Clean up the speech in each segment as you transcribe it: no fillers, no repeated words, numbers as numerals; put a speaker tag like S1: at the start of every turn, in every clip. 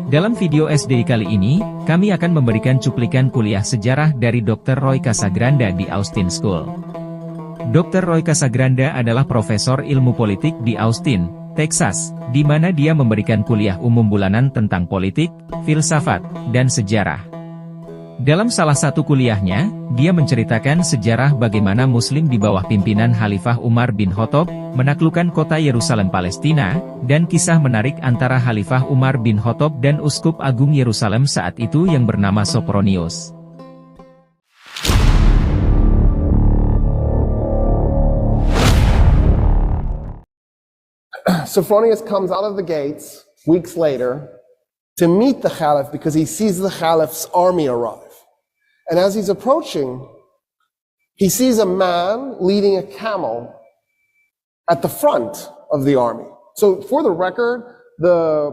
S1: Dalam video SD kali ini, kami akan memberikan cuplikan kuliah sejarah dari Dr. Roy Casagranda di Austin School. Dr. Roy Casagranda adalah profesor ilmu politik di Austin, Texas, di mana dia memberikan kuliah umum bulanan tentang politik, filsafat, dan sejarah. Dalam salah satu kuliahnya, dia menceritakan sejarah bagaimana Muslim di bawah pimpinan Khalifah Umar bin Khattab menaklukkan kota Yerusalem Palestina, dan kisah menarik antara Khalifah Umar bin Khattab dan Uskup Agung Yerusalem saat itu yang bernama Sophronius.
S2: Sophronius comes out of the gates weeks later to meet the Caliph because he sees the Caliph's army arrive. And as he's approaching, he sees a man leading a camel at the front of the army. So for the record, the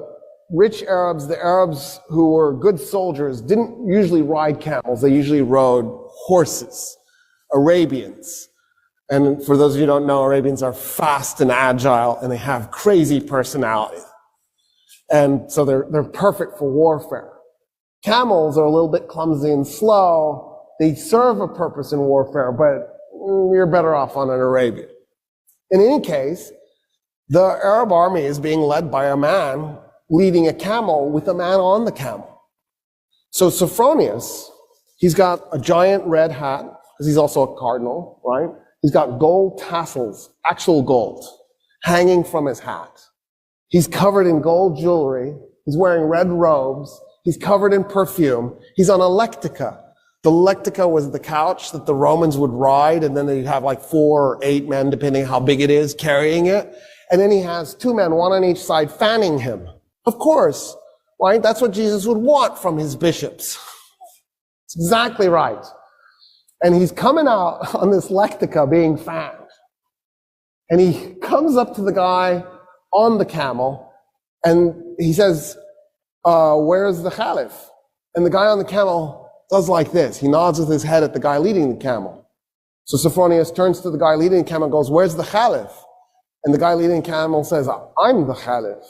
S2: rich Arabs, the Arabs who were good soldiers, didn't usually ride camels. They usually rode horses, Arabians. And for those of you who don't know, Arabians are fast and agile, and they have crazy personality. And so they're perfect for warfare. Camels are a little bit clumsy and slow. They serve a purpose in warfare, but you're better off on an Arabian. In any case, the Arab army is being led by a man leading a camel with a man on the camel. So Sophronius, he's got a giant red hat, because he's also a cardinal, right? He's got gold tassels, actual gold, hanging from his hat. He's covered in gold jewelry. He's wearing red robes. He's covered in perfume. He's on a lectica. The lectica was the couch that the Romans would ride, and then they'd have like 4 or 8 men, depending how big it is, carrying it. And then he has 2 men, one on each side, fanning him. Of course, right? That's what Jesus would want from his bishops. It's exactly right. And he's coming out on this lectica being fanned. And he comes up to the guy on the camel, and he says, where's the Caliph? And the guy on the camel does like this. He nods with his head at the guy leading the camel. So Sophronius turns to the guy leading the camel and goes, where's the Caliph? And the guy leading the camel says, I'm the Caliph.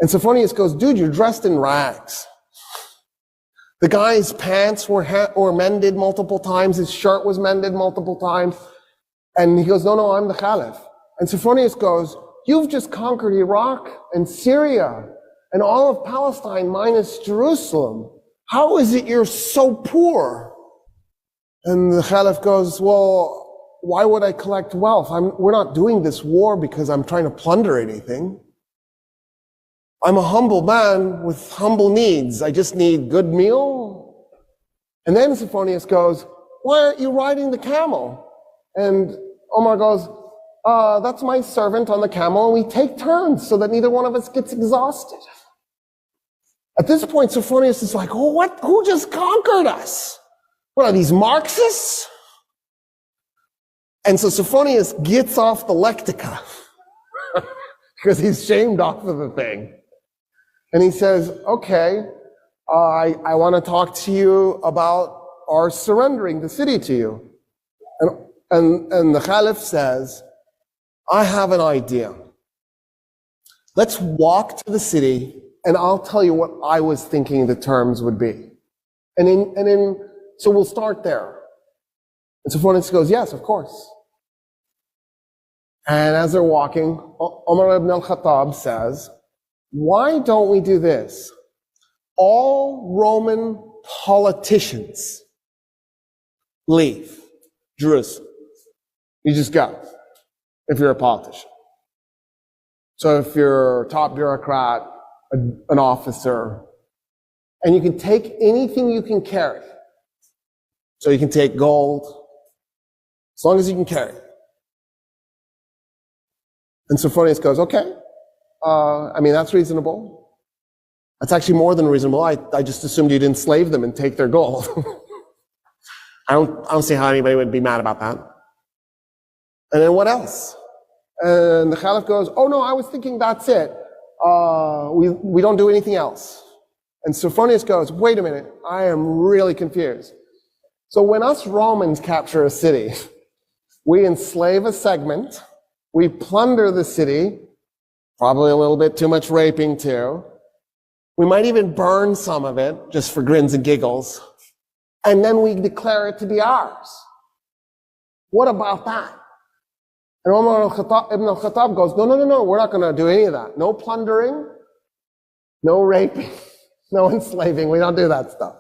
S2: And Sophronius goes, dude, you're dressed in rags. The guy's pants were mended multiple times. His shirt was mended multiple times. And he goes, no, I'm the Caliph. And Sophronius goes, you've just conquered Iraq and Syria and all of Palestine minus Jerusalem. How is it you're so poor? And the Caliph goes, well, why would I collect wealth? We're not doing this war because I'm trying to plunder anything. I'm a humble man with humble needs. I just need good meal. And then Sophronius goes, why aren't you riding the camel? And Omar goes, that's my servant on the camel, and we take turns so that neither one of us gets exhausted. At this point, Sophronius is like, oh, what? Who just conquered us? What are these, Marxists? And so Sophronius gets off the lectica because he's shamed off of the thing. And he says, okay, I want to talk to you about our surrendering the city to you. And the Caliph says, I have an idea. Let's walk to the city, and I'll tell you what I was thinking the terms would be. So we'll start there. And Sophronius goes, yes, of course. And as they're walking, Umar ibn al-Khattab says, why don't we do this? All Roman politicians leave Jerusalem. You just go, if you're a politician. So if you're a top bureaucrat, an officer, and you can take anything you can carry. So you can take gold, as long as you can carry it. And Sophronius goes, okay. That's reasonable. That's actually more than reasonable. I just assumed you'd enslave them and take their gold. I don't see how anybody would be mad about that. And then what else? And the Caliph goes, oh no, I was thinking that's it. We don't do anything else. And Sophronius goes, wait a minute, I am really confused. So when us Romans capture a city, we enslave a segment, we plunder the city, probably a little bit too much raping too, We might even burn some of it, just for grins and giggles. And then we declare it to be ours. What about that? And Umar ibn al-Khattab goes, no, we're not going to do any of that. No plundering, no raping, no enslaving. We don't do that stuff.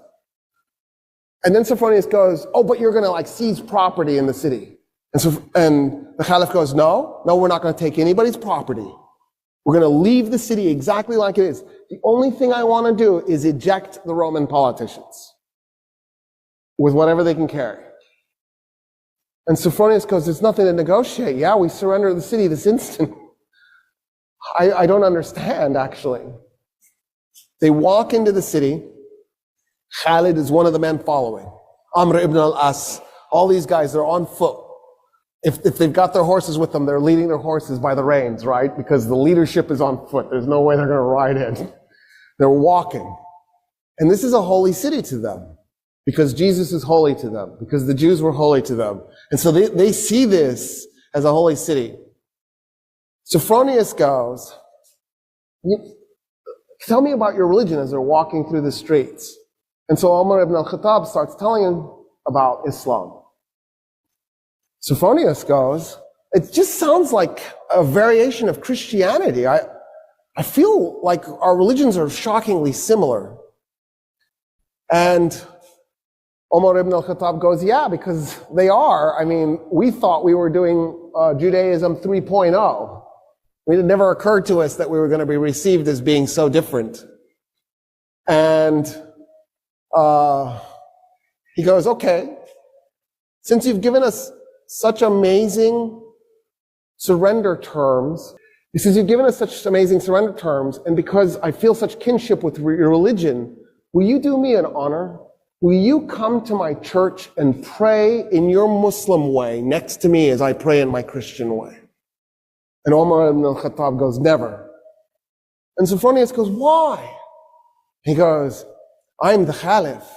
S2: And then Sophronius goes, oh, but you're going to seize property in the city. And the Caliph goes, no, we're not going to take anybody's property. We're going to leave the city exactly like it is. The only thing I want to do is eject the Roman politicians with whatever they can carry. And Sophronius goes, there's nothing to negotiate. Yeah, we surrender the city this instant. I don't understand, actually. They walk into the city. Khalid is one of the men following. Amr ibn al-As. All these guys, they're on foot. If they've got their horses with them, they're leading their horses by the reins, right? Because the leadership is on foot. There's no way they're going to ride in. They're walking. And this is a holy city to them. Because Jesus is holy to them. Because the Jews were holy to them. And so they see this as a holy city. Sophronius goes, tell me about your religion as they're walking through the streets. And so Umar ibn al-Khattab starts telling him about Islam. Sophronius goes, it just sounds like a variation of Christianity. I feel like our religions are shockingly similar. And Umar ibn al-Khattab goes, yeah, because they are. I mean, we thought we were doing Judaism 3.0. It never occurred to us that we were going to be received as being so different. And he goes, okay, since you've given us such amazing surrender terms, and because I feel such kinship with your religion, will you do me an honor? Will you come to my church and pray in your Muslim way next to me as I pray in my Christian way? And Umar ibn al-Khattab goes, never. And Sophronius goes, why? He goes, I'm the Caliph.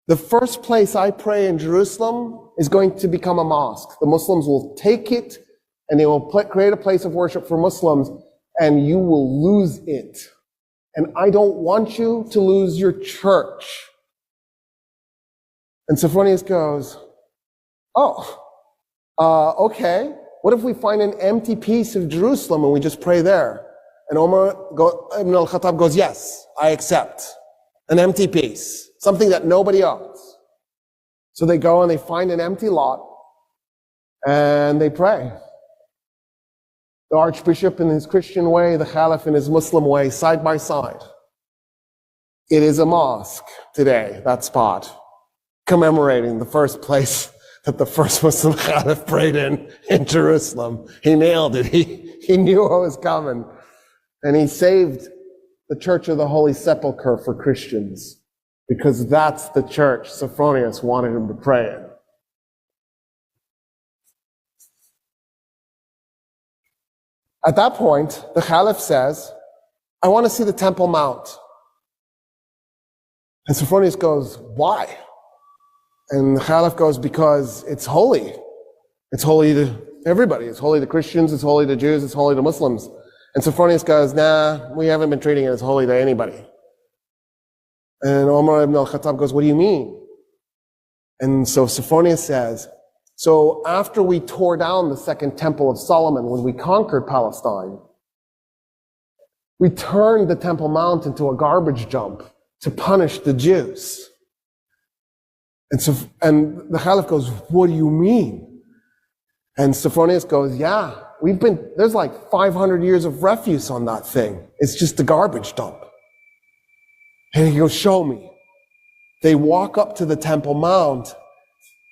S2: The first place I pray in Jerusalem is going to become a mosque. The Muslims will take it and they will create a place of worship for Muslims, and you will lose it. And I don't want you to lose your church. And Sophronius goes, okay. What if we find an empty piece of Jerusalem and we just pray there? And Umar ibn al-Khattab goes, yes, I accept. An empty piece. Something that nobody owns. So they go and they find an empty lot and they pray. The Archbishop in his Christian way, the Caliph in his Muslim way, side by side. It is a mosque today, that spot, commemorating the first place that the first Muslim Caliph prayed in Jerusalem. He nailed it. He knew what was coming. And he saved the Church of the Holy Sepulchre for Christians, because that's the church Sophronius wanted him to pray in. At that point, the Caliph says, I want to see the Temple Mount. And Sophronius goes, why? And the Caliph goes, because it's holy. It's holy to everybody. It's holy to Christians, it's holy to Jews, it's holy to Muslims. And Sophronius goes, nah, we haven't been treating it as holy to anybody. And Umar ibn al-Khattab goes, what do you mean? And so Sophronius says, so after we tore down the second temple of Solomon, when we conquered Palestine, we turned the Temple Mount into a garbage dump to punish the Jews. And the Caliph goes, what do you mean? And Sophronius goes, yeah, there's like 500 years of refuse on that thing. It's just a garbage dump. And he goes, show me. They walk up to the Temple Mount,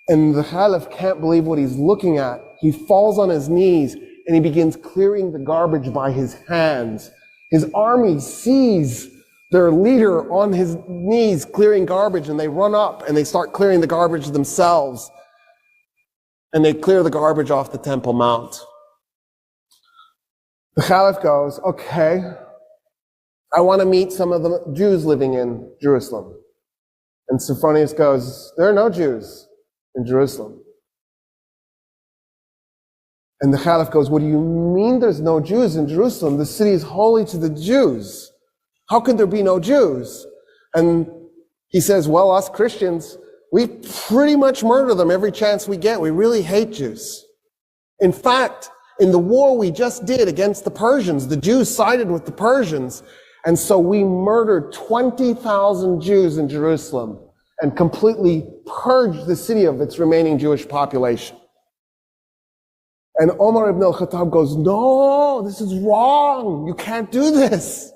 S2: and the Caliph can't believe what he's looking at. He falls on his knees, and he begins clearing the garbage by his hands. His army sees their leader on his knees clearing garbage, and they run up and they start clearing the garbage themselves. And they clear the garbage off the Temple Mount. The Caliph goes, okay, I want to meet some of the Jews living in Jerusalem. And Sophronius goes, there are no Jews in Jerusalem. And the Caliph goes, what do you mean there's no Jews in Jerusalem? The city is holy to the Jews. How can there be no Jews? And he says, well, us Christians, we pretty much murder them every chance we get. We really hate Jews. In fact, in the war we just did against the Persians, the Jews sided with the Persians, and so we murdered 20,000 Jews in Jerusalem and completely purged the city of its remaining Jewish population. And Omar ibn al-Khattab goes, no, this is wrong. You can't do this.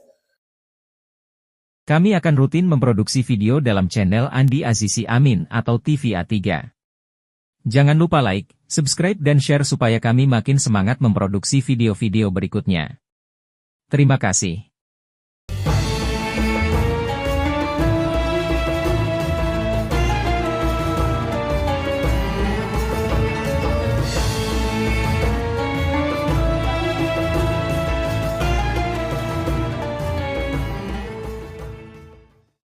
S1: Kami akan rutin memproduksi video dalam channel Andi Azizi Amin atau TVA3. Jangan lupa like, subscribe dan share supaya kami makin semangat memproduksi video-video berikutnya. Terima kasih.